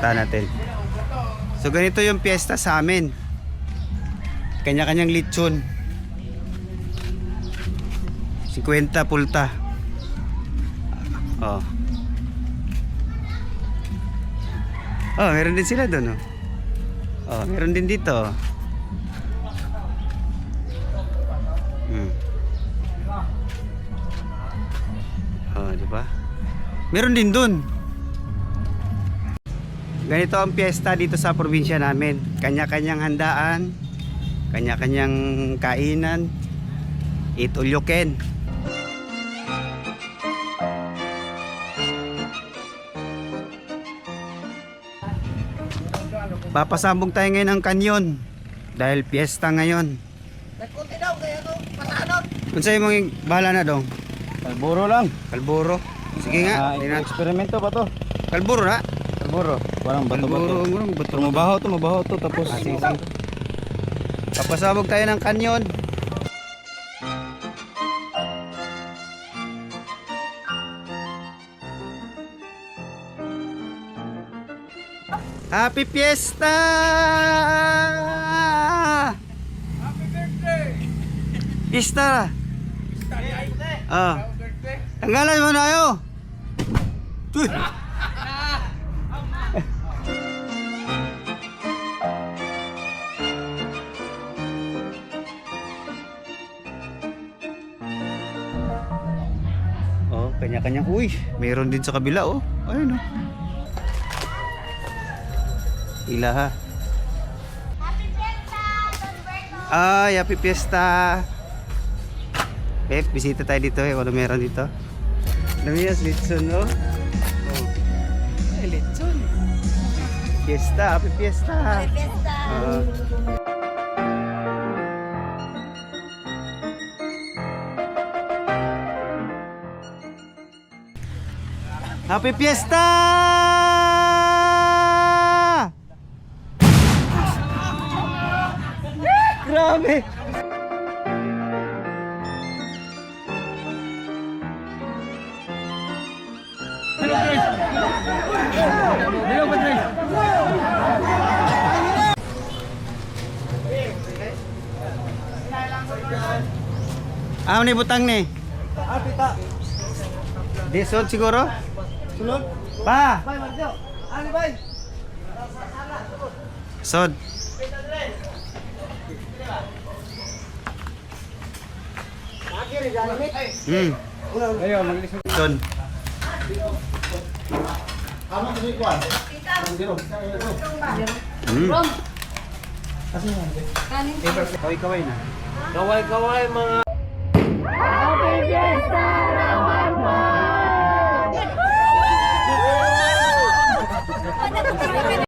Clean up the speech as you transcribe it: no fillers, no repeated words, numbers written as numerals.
Punta natin. So ganito yung piyesta sa amin. Kanya-kanyang lechon. 50 pulta. Oh. Oh, meron din sila doon, oh. Oh, meron din dito. Oh, di ba? Meron din doon. Ganito ang piyesta dito sa probinsya namin. Kanya-kanyang handaan, kanya-kanyang kainan. Eat all you can. Papasambong tayo ngayon ng kanyon dahil piyesta ngayon. Nagkunti daw, kaya ito, patanod. Kung sa'yo mong bahala na dong? Kalburo lang. Kalburo. Sige nga. Eksperimento ba to? Kalburo na. Kalburo. Parang bato-bato. Kalburo. Bato. Mabaho to. Tapos Sige. Papasabog tayo ng kanyon. Happy Fiesta! Happy birthday! Fiesta! Ah. Birthday! Tanggalan mo na ayo! Tuy! Oh, kanya-kanya. Uy, mayroon din sa kabila, oh. Ayun, oh. Ila ha. Happy Fiesta! Don Ay, happy fiesta. Bisita tayo dito eh. Ano meron dito? Namiyas, litson, no? Oh. Ay, litson. Fiesta, happy fiesta. Happy Fiesta! Happy fiesta! Grabe! Ano ni butang ni? Pita! Desod siguro? Sulod! Pa! Bay, Marjo! Ano, bay? Sod. Nakakiri, ganamit! Ayo, maglisod. Son. Ano ito yung kuwan? Kaway-kaway na. Kaway-kaway mga